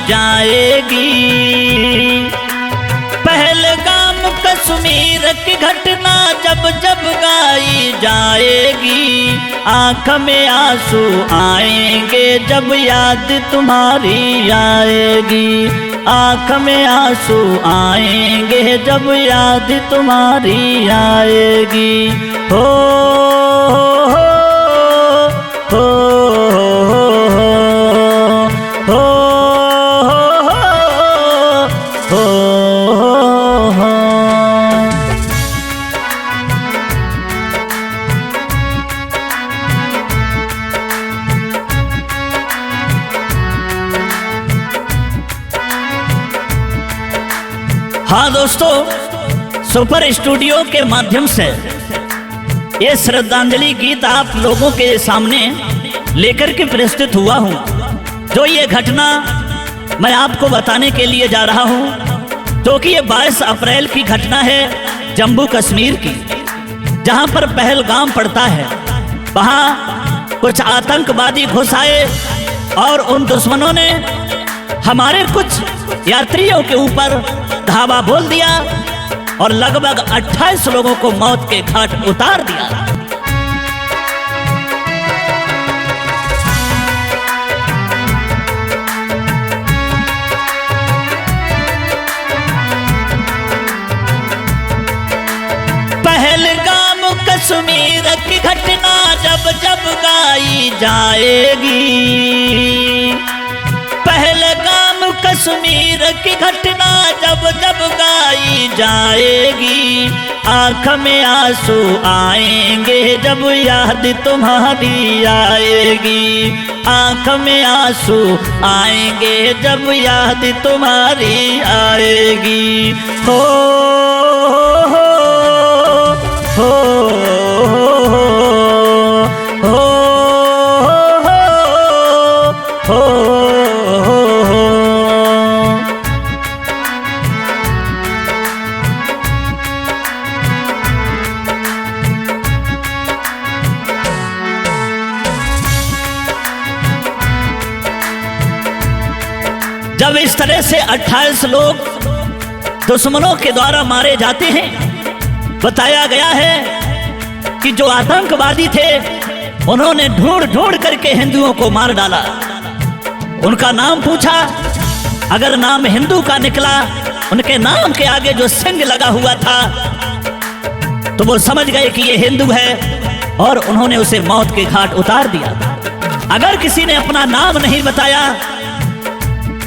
जाएगी। पहलगाम कश्मीर की घटना जब जब गाई जाएगी, आँख में आंसू आएंगे जब याद तुम्हारी आएगी। आँख में आंसू आएंगे जब याद तुम्हारी आएगी। हो हो हो हो हो हो। हाँ दोस्तों, सुपर स्टूडियो के माध्यम से ये श्रद्धांजलि गीत आप लोगों के सामने लेकर के प्रस्तुत हुआ हूँ। जो ये घटना मैं आपको बताने के लिए जा रहा हूँ, जो कि ये 22 अप्रैल की घटना है जम्मू कश्मीर की, जहाँ पर पहलगाम पड़ता है। वहाँ कुछ आतंकवादी घुस आए और उन दुश्मनों ने हमारे कुछ यात्रियों के ऊपर धावा बोल दिया और लगभग 28 लोगों को मौत के घाट उतार दिया। पहलगाम कश्मीर की घटना जब जब गाई जाएगी, पहलगाम कश्मीर की घटना जब जब गाई जाएगी, आँख में आंसू आएंगे जब याद तुम्हारी आएगी। आँख में आंसू आएंगे जब याद तुम्हारी आएगी। हो हो हो हो हो हो। जब इस तरह से 28 लोग दुश्मनों के द्वारा मारे जाते हैं, बताया गया है कि जो आतंकवादी थे उन्होंने ढूंढ ढूंढ करके हिंदुओं को मार डाला। उनका नाम पूछा, अगर नाम हिंदू का निकला, उनके नाम के आगे जो सिंह लगा हुआ था, तो वो समझ गए कि ये हिंदू है और उन्होंने उसे मौत के घाट उतार दिया। अगर किसी ने अपना नाम नहीं बताया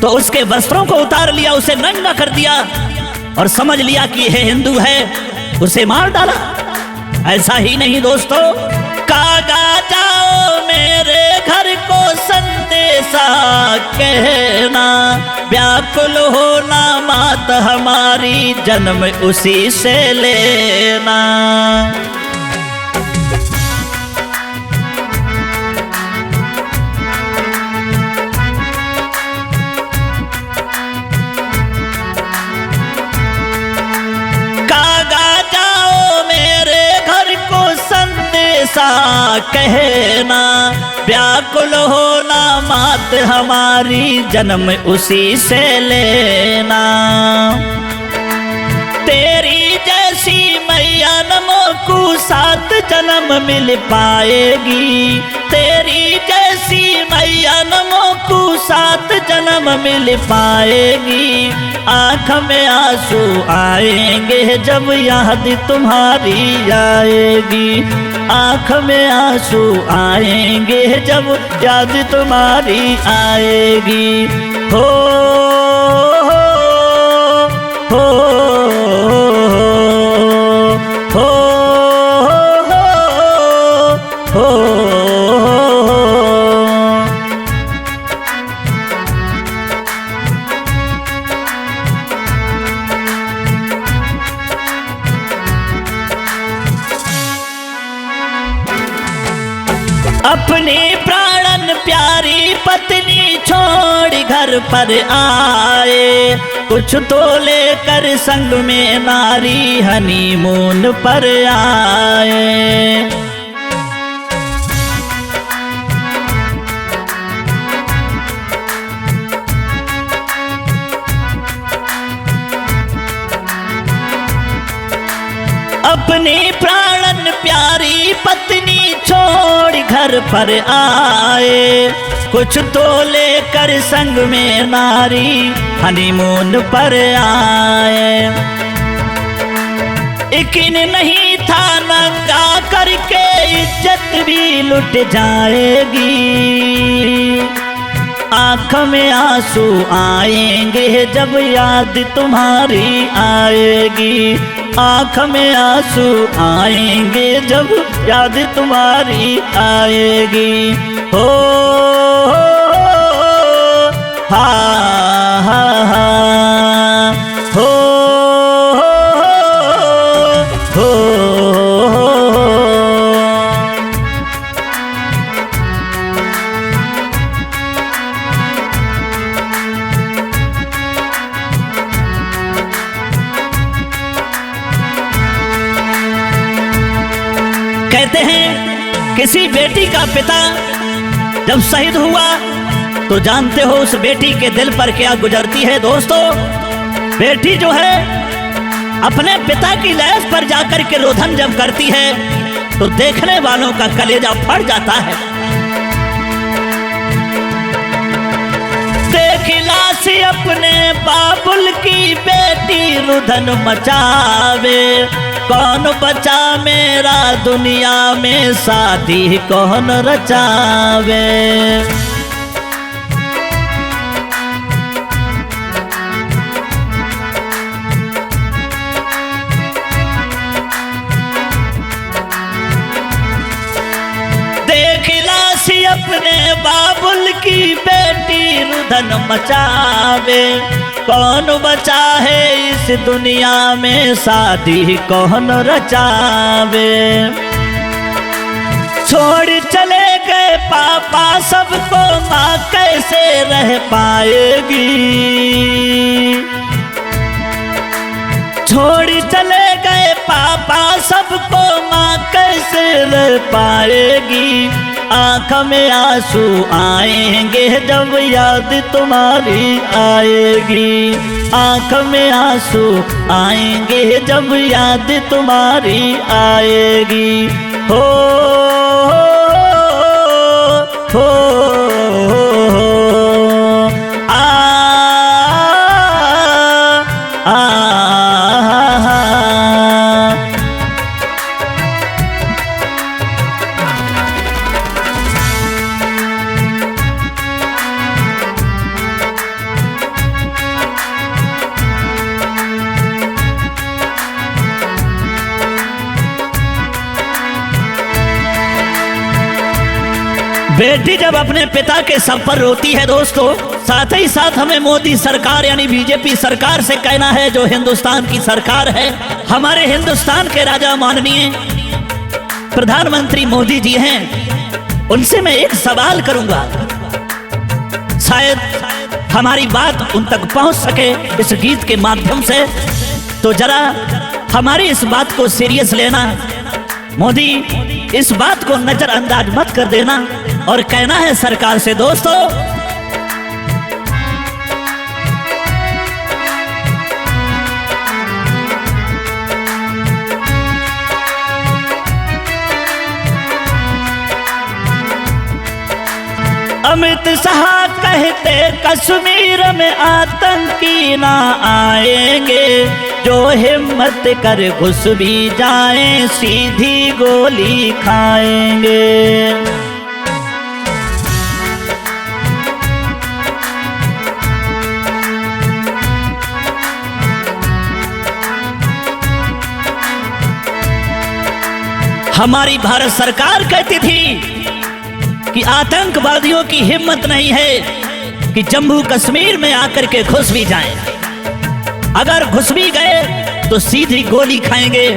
तो उसके वस्त्रों को उतार लिया, उसे नंगा कर दिया और समझ लिया कि यह हिंदू है, उसे मार डाला। ऐसा ही नहीं दोस्तों, कागा जाओ मेरे घर को संदेशा कहना, व्याकुल होना मात हमारी जन्म उसी से लेना। कहना, व्याकुल होना मात हमारी जन्म उसी से लेना। तेरी जैसी मैया नमो को 7 जन्म मिल पाएगी। तेरी जैसी मैया नमो को 7 जन्म मिल पाएगी। आँख में आंसू आएंगे जब याद तुम्हारी आएगी। आँख में आंसू आएंगे जब याद तुम्हारी आएगी। हो हो हो हो हो हो। अपनी प्राणन प्यारी पत्नी छोड़ घर पर आए, कुछ तो लेकर संग में नारी हनीमून पर आए। अपनी प्राणन प्यारी पत्नी छोड़ घर पर आए, कुछ तो लेकर संग में नारी हनीमून पर आए। यकीन नहीं था नंगा करके इज्जत भी लुट जाएगी, आँख में आंसू आएंगे जब याद तुम्हारी आएगी, आँख में आंसू आएंगे जब याद तुम्हारी आएगी। हो हा हा हा हो हो। कहते हैं किसी बेटी का पिता जब शहीद हुआ तो जानते हो उस बेटी के दिल पर क्या गुजरती है दोस्तों। बेटी जो है अपने पिता की लाश पर जाकर के रोदन जब करती है तो देखने वालों का कलेजा फट जाता है। देख लाश अपने बाबुल की बेटी रुदन मचावे, कौन बचा मेरा दुनिया में शादी कौन रचावे। देख लाश अपने बाबुल की बेटी रुदन मचावे, कौन बचा है इस दुनिया में शादी कौन रचावे। छोड़ चले गए पापा सबको माँ कैसे रह पाएगी, छोड़ चले गए पापा सबको माँ कैसे रह पाएगी। आँख में आंसू आएंगे जब याद तुम्हारी आएगी, आँख में आंसू आएंगे जब याद तुम्हारी आएगी। हो हो आ आ बेटी जब अपने पिता के शव पर रोती है दोस्तों, साथ ही साथ हमें मोदी सरकार यानी बीजेपी सरकार से कहना है, जो हिंदुस्तान की सरकार है, हमारे हिंदुस्तान के राजा माननीय प्रधानमंत्री मोदी जी हैं, उनसे मैं एक सवाल करूंगा, शायद हमारी बात उन तक पहुंच सके इस गीत के माध्यम से। तो जरा हमारी इस बात को सीरियस लेना, मोदी इस बात को नजरअंदाज मत कर देना और कहना है सरकार से दोस्तों, अमित शाह कहते कश्मीर में आतंकी ना आएंगे, जो हिम्मत कर घुस भी जाएं सीधी गोली खाएंगे। हमारी भारत सरकार कहती थी कि आतंकवादियों की हिम्मत नहीं है कि जम्मू कश्मीर में आकर के घुस भी जाएं, अगर घुस भी गए तो सीधी गोली खाएंगे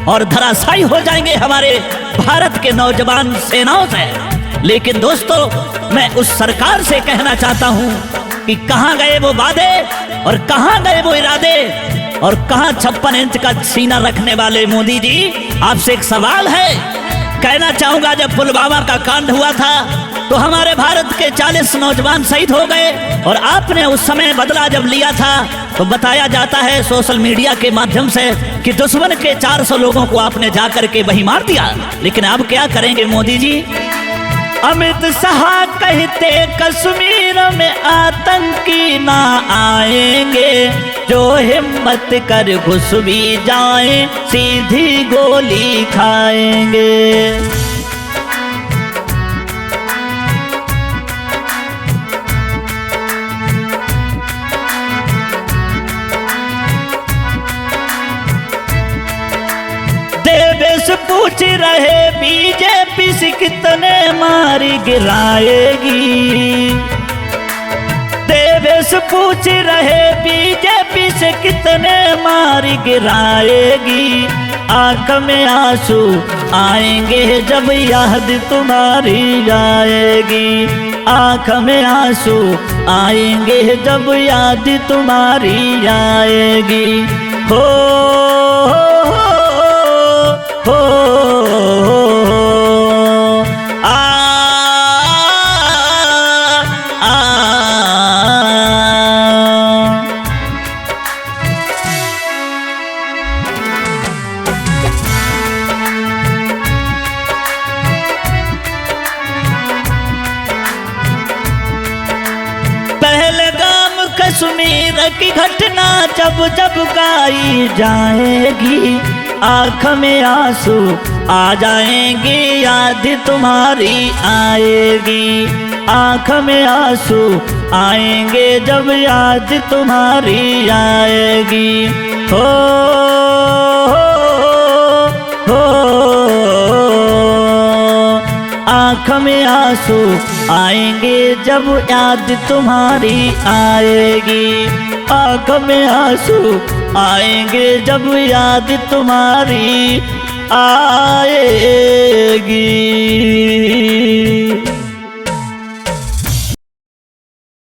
और धराशायी हो जाएंगे हमारे भारत के नौजवान सेनाओं से। लेकिन दोस्तों मैं उस सरकार से कहना चाहता हूं कि कहां गए वो वादे और कहां गए वो इरादे और कहां 56 इंच का सीना रखने वाले मोदी जी। आपसे एक सवाल है, कहना चाहूंगा जब पुलवामा का कांड हुआ था तो हमारे भारत के 40 नौजवान शहीद हो गए। और आपने उस समय बदला जब लिया था तो बताया जाता है सोशल मीडिया के माध्यम से कि दुश्मन के 400 लोगों को आपने जाकर के वही मार दिया। लेकिन अब क्या करेंगे मोदी जी? अमित शाह कहते कश्मीर में आतंकी ना आएंगे, जो हिम्मत कर घुस भी जाए सीधी गोली खाएंगे। देवेश पूछ रहे बीजेपी से कितने मारी गिराएगी। देवेश पूछ रहे बीजेपी से कितने मारी गिराएगी। आंख में आंसू आएंगे जब याद तुम्हारी आएगी। आंख में आंसू आएंगे जब याद तुम्हारी आएगी। हो पहलगाम कश्मीर की घटना जब जब गाई जाएगी, आँख में आंसू आ जाएंगे याद तुम्हारी आएगी। आँख में आंसू आएंगे जब याद तुम्हारी आएगी। हो आँख में आंसू आएंगे जब याद तुम्हारी आएगी। आँख में आंसू आएंगे जब याद तुम्हारी आएगी।